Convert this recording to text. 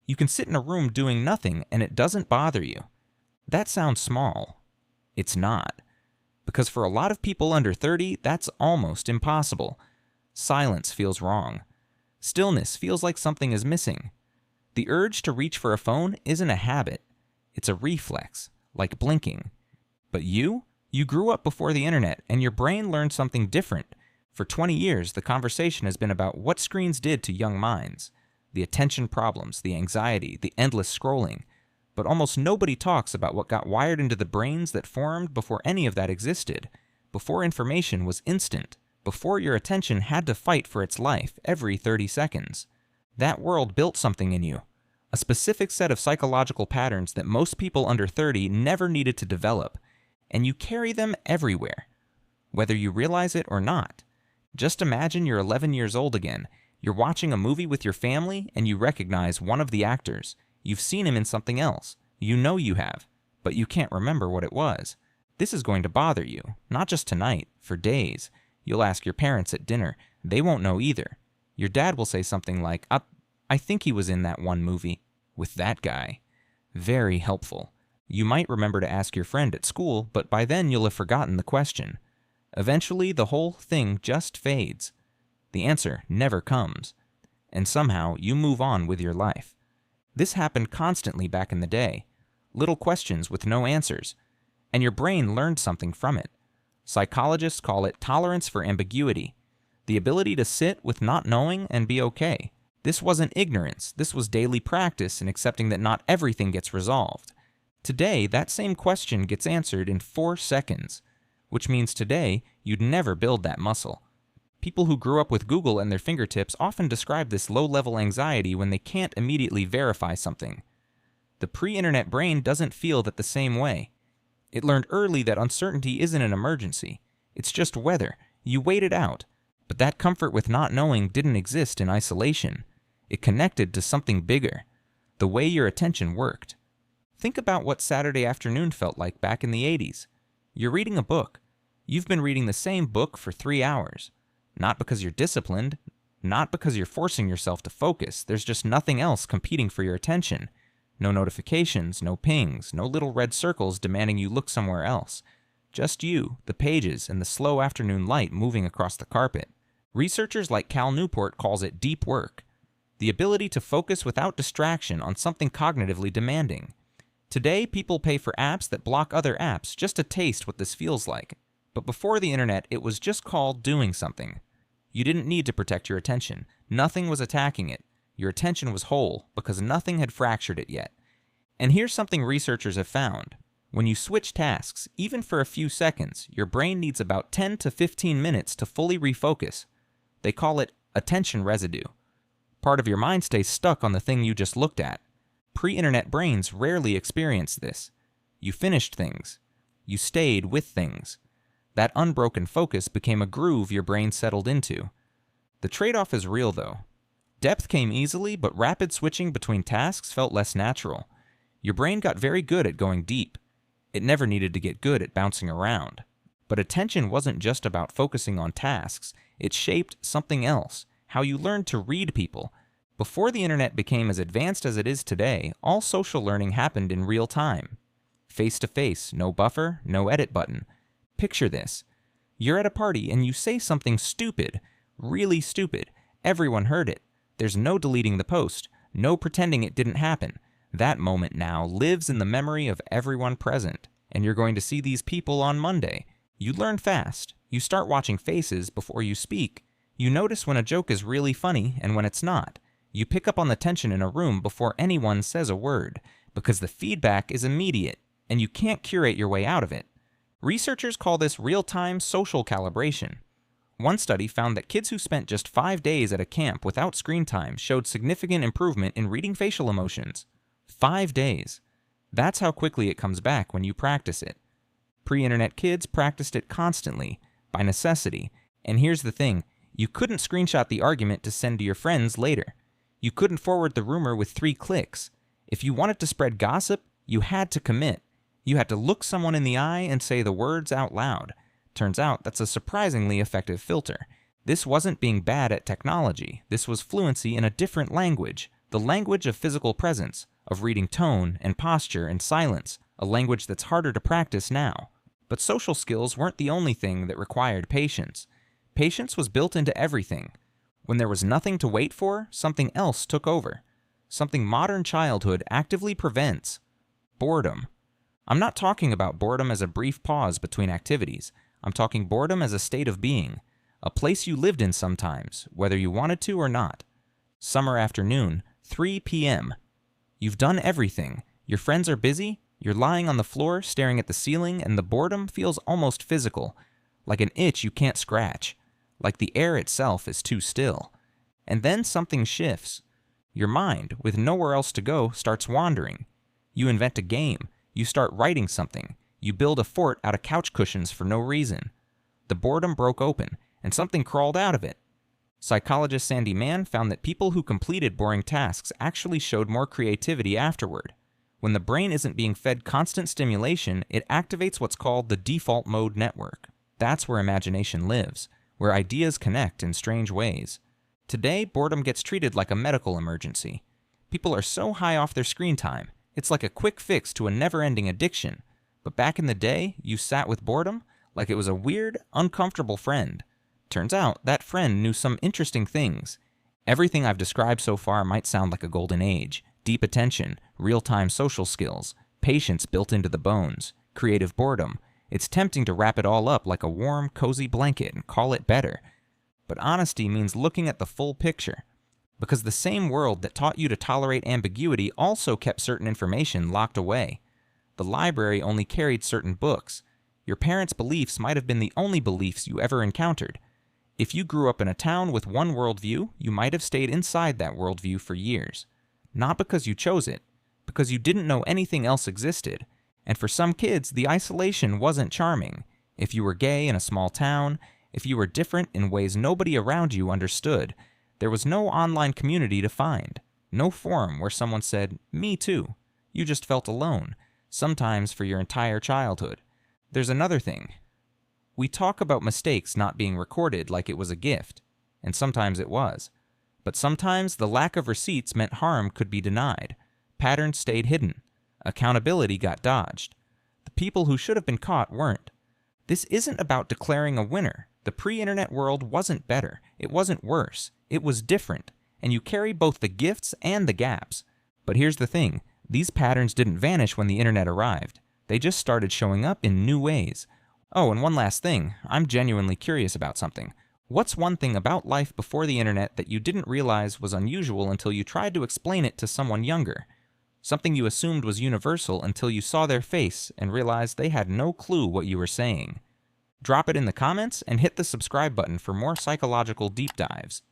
You can sit in a room doing nothing and it doesn't bother you. That sounds small. It's not. Because for a lot of people under 30, that's almost impossible. Silence feels wrong. Stillness feels like something is missing. The urge to reach for a phone isn't a habit. It's a reflex, like blinking. But you grew up before the internet and your brain learned something different. For 20 years, the conversation has been about what screens did to young minds. The attention problems, the anxiety, the endless scrolling. But almost nobody talks about what got wired into the brains that formed before any of that existed, before information was instant, before your attention had to fight for its life every 30 seconds. That world built something in you, a specific set of psychological patterns that most people under 30 never needed to develop, and you carry them everywhere, whether you realize it or not. Just imagine you're 11 years old again, you're watching a movie with your family, and you recognize one of the actors. You've seen him in something else. You know you have, but you can't remember what it was. This is going to bother you, not just tonight, for days. You'll ask your parents at dinner. They won't know either. Your dad will say something like, I think he was in that one movie with that guy. Very helpful. You might remember to ask your friend at school, but by then you'll have forgotten the question. Eventually, the whole thing just fades. The answer never comes. And somehow, you move on with your life. This happened constantly back in the day. Little questions with no answers. And your brain learned something from it. Psychologists call it tolerance for ambiguity. The ability to sit with not knowing and be okay. This wasn't ignorance. This was daily practice in accepting that not everything gets resolved. Today, that same question gets answered in 4 seconds. Which means today, you'd never build that muscle. People who grew up with Google at their fingertips often describe this low-level anxiety when they can't immediately verify something. The pre-internet brain doesn't feel that the same way. It learned early that uncertainty isn't an emergency. It's just weather. You wait it out. But that comfort with not knowing didn't exist in isolation. It connected to something bigger. The way your attention worked. Think about what Saturday afternoon felt like back in the 80s. You're reading a book. You've been reading the same book for 3 hours. Not because you're disciplined, not because you're forcing yourself to focus. There's just nothing else competing for your attention. No notifications, no pings, no little red circles demanding you look somewhere else. Just you, the pages, and the slow afternoon light moving across the carpet. Researchers like Newport calls it deep work. The ability to focus without distraction on something cognitively demanding. Today, people pay for apps that block other apps just to taste what this feels like. But before the internet, it was just called doing something. You didn't need to protect your attention. Nothing was attacking it. Your attention was whole because nothing had fractured it yet. And here's something researchers have found. When you switch tasks, even for a few seconds, your brain needs about 10 to 15 minutes to fully refocus. They call it attention residue. Part of your mind stays stuck on the thing you just looked at. Pre-internet brains rarely experience this. You finished things. You stayed with things. That unbroken focus became a groove your brain settled into. The trade-off is real, though. Depth came easily, but rapid switching between tasks felt less natural. Your brain got very good at going deep. It never needed to get good at bouncing around. But attention wasn't just about focusing on tasks. It shaped something else, how you learned to read people. Before the internet became as advanced as it is today, all social learning happened in real time. Face-to-face, no buffer, no edit button. Picture this. You're at a party and you say something stupid, really stupid. Everyone heard it. There's no deleting the post, no pretending it didn't happen. That moment now lives in the memory of everyone present, and you're going to see these people on Monday. You learn fast. You start watching faces before you speak. You notice when a joke is really funny and when it's not. You pick up on the tension in a room before anyone says a word, because the feedback is immediate, and you can't curate your way out of it. Researchers call this real-time social calibration. One study found that kids who spent just 5 days at a camp without screen time showed significant improvement in reading facial emotions. 5 days. That's how quickly it comes back when you practice it. Pre-internet kids practiced it constantly, by necessity. And here's the thing, you couldn't screenshot the argument to send to your friends later. You couldn't forward the rumor with 3 clicks. If you wanted to spread gossip, you had to commit. You had to look someone in the eye and say the words out loud. Turns out that's a surprisingly effective filter. This wasn't being bad at technology. This was fluency in a different language, The language of physical presence, of reading tone and posture and silence, a language that's harder to practice now. But social skills weren't the only thing that required patience. Patience was built into everything. When there was nothing to wait for, something else took over. Something modern childhood actively prevents. Boredom. I'm not talking about boredom as a brief pause between activities. I'm talking boredom as a state of being. A place you lived in sometimes, whether you wanted to or not. Summer afternoon, 3 p.m. You've done everything. Your friends are busy. You're lying on the floor staring at the ceiling, and the boredom feels almost physical, like an itch you can't scratch, like the air itself is too still. And then something shifts. Your mind, with nowhere else to go, starts wandering. You invent a game. You start writing something. You build a fort out of couch cushions for no reason. The boredom broke open, and something crawled out of it. Psychologist Sandy Mann found that people who completed boring tasks actually showed more creativity afterward. When the brain isn't being fed constant stimulation, it activates what's called the default mode network. That's where imagination lives, where ideas connect in strange ways. Today, boredom gets treated like a medical emergency. People are so high off their screen time, it's like a quick fix to a never-ending addiction. But back in the day, you sat with boredom like it was a weird, uncomfortable friend. Turns out, that friend knew some interesting things. Everything I've described so far might sound like a golden age. Deep attention, real-time social skills, patience built into the bones, creative boredom. It's tempting to wrap it all up like a warm, cozy blanket and call it better. But honesty means looking at the full picture. Because the same world that taught you to tolerate ambiguity also kept certain information locked away. The library only carried certain books. Your parents' beliefs might have been the only beliefs you ever encountered. If you grew up in a town with one worldview, you might have stayed inside that worldview for years. Not because you chose it, because you didn't know anything else existed. And for some kids, the isolation wasn't charming. If you were gay in a small town, if you were different in ways nobody around you understood, there was no online community to find. No forum where someone said, "Me too." You just felt alone, sometimes for your entire childhood. There's another thing. We talk about mistakes not being recorded like it was a gift, and sometimes it was. But sometimes the lack of receipts meant harm could be denied. Patterns stayed hidden. Accountability got dodged. The people who should have been caught weren't. This isn't about declaring a winner. The pre-internet world wasn't better. It wasn't worse. It was different. And you carry both the gifts and the gaps. But here's the thing. These patterns didn't vanish when the internet arrived. They just started showing up in new ways. Oh, and one last thing. I'm genuinely curious about something. What's one thing about life before the internet that you didn't realize was unusual until you tried to explain it to someone younger? Something you assumed was universal until you saw their face and realized they had no clue what you were saying. Drop it in the comments and hit the subscribe button for more psychological deep dives.